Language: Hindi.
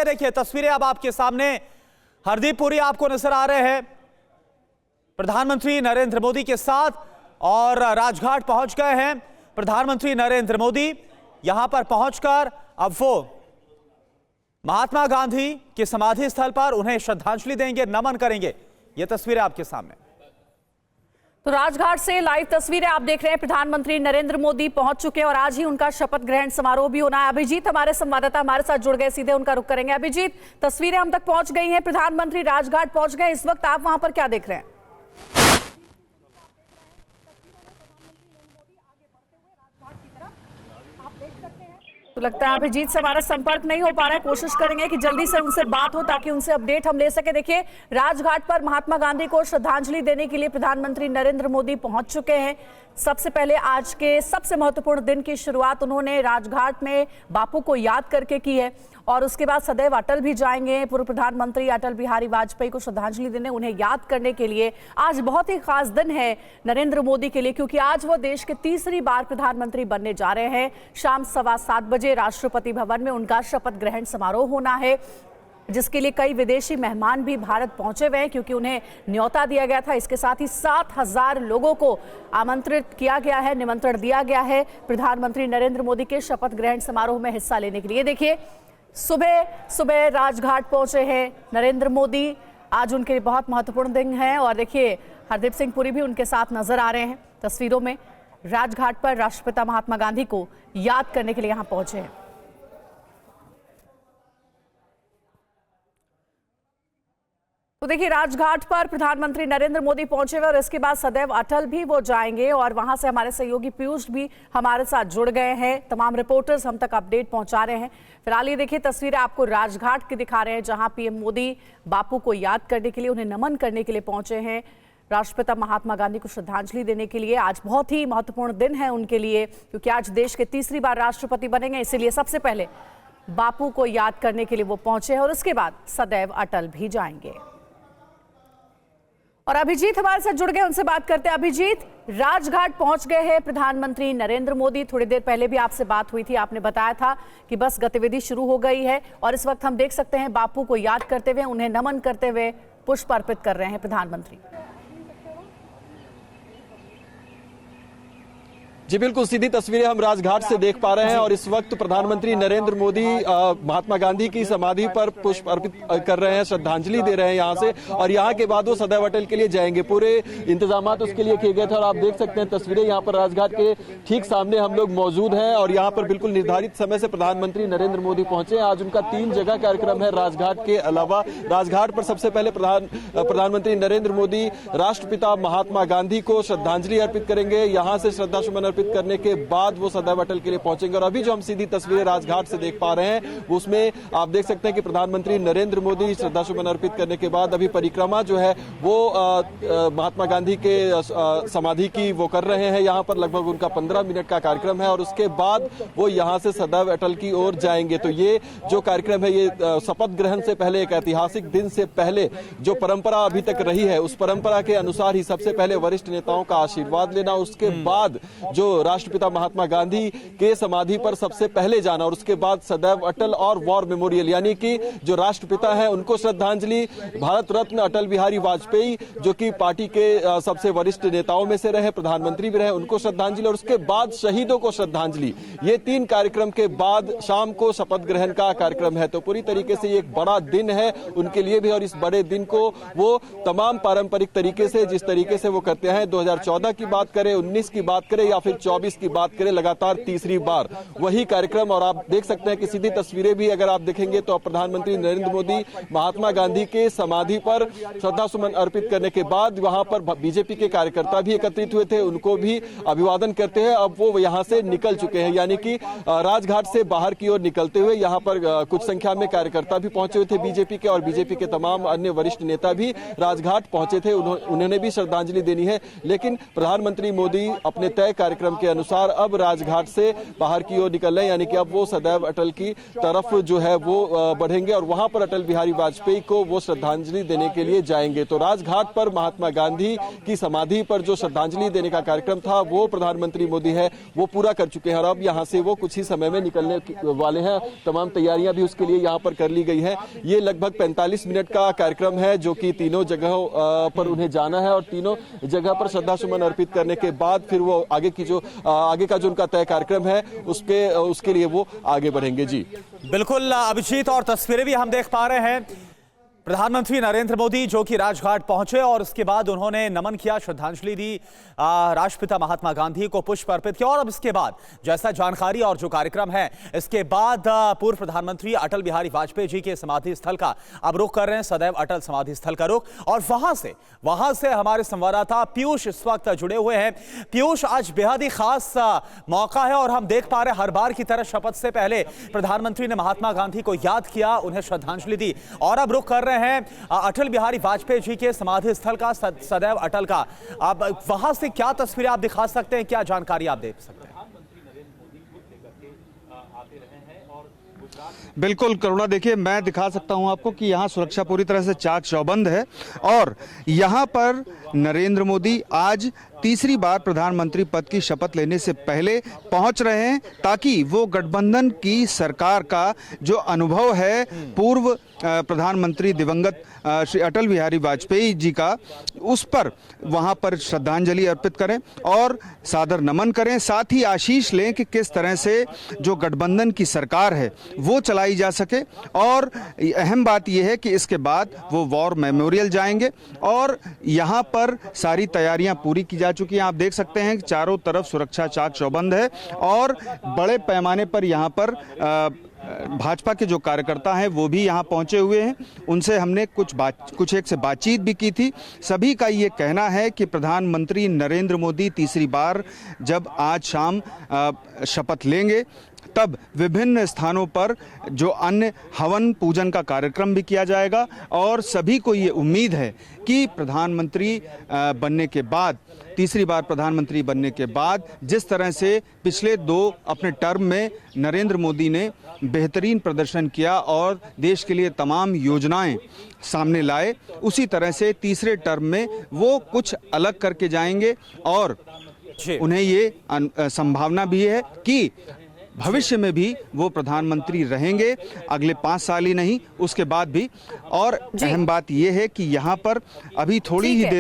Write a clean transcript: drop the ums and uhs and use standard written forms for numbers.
देखिए तस्वीरें अब आपके सामने। हरदीप पुरी आपको नजर आ रहे हैं प्रधानमंत्री नरेंद्र मोदी के साथ, और राजघाट पहुंच गए हैं प्रधानमंत्री नरेंद्र मोदी। यहां पर पहुंचकर अब वो महात्मा गांधी के समाधि स्थल पर उन्हें श्रद्धांजलि देंगे, नमन करेंगे। ये तस्वीरें आपके सामने। तो राजघाट से लाइव तस्वीरें आप देख रहे हैं। प्रधानमंत्री नरेंद्र मोदी पहुंच चुके हैं और आज ही उनका शपथ ग्रहण समारोह भी होना है। अभिजीत हमारे संवाददाता हमारे साथ जुड़ गए, सीधे उनका रुख करेंगे। अभिजीत, तस्वीरें हम तक पहुंच गई हैं, प्रधानमंत्री राजघाट पहुंच गए। इस वक्त आप वहां पर क्या देख रहे हैं? तो लगता है अभिजीत से हमारा संपर्क नहीं हो पा रहा है। कोशिश करेंगे कि जल्दी से उनसे बात हो ताकि उनसे अपडेट हम ले सके। देखिए, राजघाट पर महात्मा गांधी को श्रद्धांजलि देने के लिए प्रधानमंत्री नरेंद्र मोदी पहुंच चुके हैं। सबसे पहले आज के सबसे महत्वपूर्ण दिन की शुरुआत उन्होंने राजघाट में बापू को याद करके की है और उसके बाद सदैव अटल भी जाएंगे। पूर्व प्रधानमंत्री अटल बिहारी वाजपेयी को श्रद्धांजलि देने, उन्हें याद करने के लिए। आज बहुत ही खास दिन है नरेंद्र मोदी के लिए, क्योंकि आज वो देश के तीसरी बार प्रधानमंत्री बनने जा रहे हैं। शाम 7:15 बजे राष्ट्रपति भवन में उनका शपथ ग्रहण समारोह होना है, जिसके लिए कई विदेशी मेहमान भी भारत पहुंचे हुए हैं, क्योंकि उन्हें न्योता दिया गया था। इसके साथ ही 7000 लोगों को आमंत्रित किया गया है, निमंत्रण दिया गया है प्रधानमंत्री नरेंद्र मोदी के शपथ ग्रहण समारोह में हिस्सा लेने के लिए। देखिए, सुबह सुबह राजघाट पहुंचे हैं नरेंद्र मोदी। आज उनके लिए बहुत महत्वपूर्ण दिन है और देखिए हरदीप सिंह पुरी भी उनके साथ नजर आ रहे हैं तस्वीरों में। राजघाट पर राष्ट्रपिता महात्मा गांधी को याद करने के लिए यहां पहुंचे हैं। तो देखिए, राजघाट पर प्रधानमंत्री नरेंद्र मोदी पहुंचे हुए और इसके बाद सदैव अटल भी वो जाएंगे और वहां से हमारे सहयोगी पीयूष भी हमारे साथ जुड़ गए हैं। तमाम रिपोर्टर्स हम तक अपडेट पहुंचा रहे हैं। फिलहाल ये देखिए तस्वीरें आपको राजघाट की दिखा रहे हैं, जहां पीएम मोदी बापू को याद करने के लिए, उन्हें नमन करने के लिए पहुंचे हैं। राष्ट्रपिता महात्मा गांधी को श्रद्धांजलि देने के लिए आज बहुत ही महत्वपूर्ण दिन है उनके लिए, क्योंकि आज देश के तीसरी बार राष्ट्रपति बनेंगे। इसीलिए सबसे पहले बापू को याद करने के लिए वो पहुंचे हैं और उसके बाद सदैव अटल भी जाएंगे। और अभिजीत हमारे साथ जुड़ गए, उनसे बात करते हैं। अभिजीत, राजघाट पहुंच गए हैं प्रधानमंत्री नरेंद्र मोदी। थोड़ी देर पहले भी आपसे बात हुई थी, आपने बताया था कि बस गतिविधि शुरू हो गई है और इस वक्त हम देख सकते हैं बापू को याद करते हुए, उन्हें नमन करते हुए पुष्प अर्पित कर रहे हैं प्रधानमंत्री। जी बिल्कुल, सीधी तस्वीरें हम राजघाट से देख पा रहे हैं और इस वक्त प्रधानमंत्री नरेंद्र मोदी महात्मा गांधी की समाधि पर पुष्प अर्पित कर रहे हैं, श्रद्धांजलि दे रहे हैं यहां से, और यहां के बाद वो सदैव अटल के लिए जाएंगे। पूरे इंतजाम उसके लिए किए गए थे और आप देख सकते हैं तस्वीरें यहाँ पर राजघाट के ठीक सामने हम लोग मौजूद हैं और यहाँ पर बिल्कुल निर्धारित समय से प्रधानमंत्री नरेंद्र मोदी पहुंचे। आज उनका 3 जगह कार्यक्रम है राजघाट के अलावा। राजघाट पर सबसे पहले प्रधानमंत्री नरेंद्र मोदी राष्ट्रपिता महात्मा गांधी को श्रद्धांजलि अर्पित करेंगे। यहाँ से श्रद्धा सुमन करने के बाद वो सदैव अटल के लिए पहुंचेंगे। और अभी जो हम सीधी तस्वीरें राजघाट से देख पा रहे हैं उसमें आप देख सकते हैं कि प्रधानमंत्री नरेंद्र मोदी श्रद्धा सुमन अर्पित करने के बाद अभी परिक्रमा जो है वो महात्मा गांधी के समाधि की वो कर रहे हैं। यहाँ पर लगभग उनका 15 मिनट का कार्यक्रम है और उसके बाद वो यहाँ से सदैव अटल की ओर जाएंगे। तो ये जो कार्यक्रम है ये शपथ ग्रहण से पहले, एक ऐतिहासिक दिन से पहले जो परंपरा अभी तक रही है उस परंपरा के अनुसार ही सबसे पहले वरिष्ठ नेताओं का आशीर्वाद लेना, उसके बाद जो राष्ट्रपिता महात्मा गांधी के समाधि पर सबसे पहले जाना और उसके बाद सदैव अटल और वॉर मेमोरियल, यानी कि जो राष्ट्रपिता है उनको श्रद्धांजलि। भारत रत्न अटल बिहारी वाजपेयी जो कि पार्टी के सबसे वरिष्ठ नेताओं में से रहे, प्रधानमंत्री भी रहे, उनको श्रद्धांजलि और उसके बाद शहीदों को श्रद्धांजलि। ये 3 कार्यक्रम के बाद शाम को शपथ ग्रहण का कार्यक्रम है। तो पूरी तरीके से ये एक बड़ा दिन है उनके लिए भी और इस बड़े दिन को वो तमाम पारंपरिक तरीके से, जिस तरीके से वो करते हैं, 2014 की बात करें, 19 की बात करें या फिर 24 की बात करें, लगातार तीसरी बार वही कार्यक्रम। और आप देख सकते हैं कि सीधी तस्वीरें भी अगर आप देखेंगे तो प्रधानमंत्री नरेंद्र मोदी महात्मा गांधी के समाधि पर श्रद्धा सुमन अर्पित करने के बाद वहां पर बीजेपी के कार्यकर्ता भी एकत्रित हुए थे, उनको भी अभिवादन करते हैं। अब वो यहां से निकल चुके हैं, यानी कि राजघाट से बाहर की ओर निकलते हुए यहां पर कुछ संख्या में कार्यकर्ता भी पहुंचे हुए थे बीजेपी के और बीजेपी के तमाम अन्य वरिष्ठ नेता भी राजघाट पहुंचे थे, उन्होंने भी श्रद्धांजलि देनी है। लेकिन प्रधानमंत्री मोदी अपने तय कार्यक्रम कार्यक्रम के अनुसार अब राजघाट से बाहर की ओर निकल रहे हैं, यानी कि अब वो सदैव अटल की तरफ जो है वो बढ़ेंगे और वहां पर अटल बिहारी वाजपेयी को वो श्रद्धांजलि देने के लिए जाएंगे। तो राजघाट पर महात्मा गांधी की समाधि पर जो श्रद्धांजलि देने का कार्यक्रम था वो प्रधानमंत्री मोदी है वो पूरा कर चुके हैं और अब यहां से वो कुछ ही समय में निकलने वाले हैं। तमाम तैयारियां भी उसके लिए यहां पर कर ली गई है। ये लगभग 45 मिनट का कार्यक्रम है जो कि तीनों जगहों पर उन्हें जाना है और तीनों जगह पर श्रद्धा सुमन अर्पित करने के बाद फिर वो आगे का जो उनका तय कार्यक्रम है उसके लिए वो आगे बढ़ेंगे। जी बिल्कुल अभिजीत, और तस्वीरें भी हम देख पा रहे हैं प्रधानमंत्री नरेंद्र मोदी जो कि राजघाट पहुंचे और उसके बाद उन्होंने नमन किया, श्रद्धांजलि दी, राष्ट्रपिता महात्मा गांधी को पुष्प अर्पित किया। और अब इसके बाद जैसा जानकारी और जो कार्यक्रम है इसके बाद पूर्व प्रधानमंत्री अटल बिहारी वाजपेयी जी के समाधि स्थल का अब रुख कर रहे हैं, सदैव अटल समाधि स्थल का रुख। और वहां से हमारे संवाददाता पीयूष इस वक्त जुड़े हुए हैं। पीयूष, आज बेहद ही खास मौका है और हम देख पा रहे हैं हर बार की तरह शपथ से पहले प्रधानमंत्री ने महात्मा गांधी को याद किया, उन्हें श्रद्धांजलि दी और अब रुख कर रहे हैं अटल बिहारी वाजपेयी जी के समाधि स्थल का, सदैव अटल का। अब वहां से क्या तस्वीरें आप दिखा सकते हैं, क्या जानकारी आप दे सकते हैं? बिल्कुल करुणा, देखिए मैं दिखा सकता हूं आपको कि यहां सुरक्षा पूरी तरह से चाक चौबंद है और यहां पर नरेंद्र मोदी आज तीसरी बार प्रधानमंत्री पद की शपथ लेने से पहले पहुंच रहे हैं ताकि वो गठबंधन की सरकार का जो अनुभव है पूर्व प्रधानमंत्री दिवंगत श्री अटल बिहारी वाजपेयी जी का, उस पर वहां पर श्रद्धांजलि अर्पित करें और सादर नमन करें, साथ ही आशीष लें कि किस तरह से जो गठबंधन की सरकार है वो चलाई जा सके। और अहम बात यह है कि इसके बाद वो वॉर मेमोरियल जाएंगे और यहाँ पर सारी तैयारियां पूरी की जा चुकी हैं। आप देख सकते हैं कि चारों तरफ सुरक्षा चाक चौबंद है और बड़े पैमाने पर यहाँ पर भाजपा के जो कार्यकर्ता हैं वो भी यहाँ पहुंचे हुए हैं। उनसे हमने कुछ एक से बातचीत भी की थी। सभी का ये कहना है कि प्रधानमंत्री नरेंद्र मोदी तीसरी बार जब आज शाम शपथ लेंगे तब विभिन्न स्थानों पर जो अन्य हवन पूजन का कार्यक्रम भी किया जाएगा और सभी को ये उम्मीद है कि प्रधानमंत्री बनने के बाद, तीसरी बार प्रधानमंत्री बनने के बाद जिस तरह से पिछले दो अपने टर्म में नरेंद्र मोदी ने बेहतरीन प्रदर्शन किया और देश के लिए तमाम योजनाएं सामने लाए, उसी तरह से तीसरे टर्म में वो कुछ अलग करके जाएंगे और उन्हें ये संभावना भी है कि भविष्य में भी वो प्रधानमंत्री रहेंगे, अगले 5 साल ही नहीं उसके बाद भी। और अहम बात यह है कि यहाँ पर अभी थोड़ी ही देर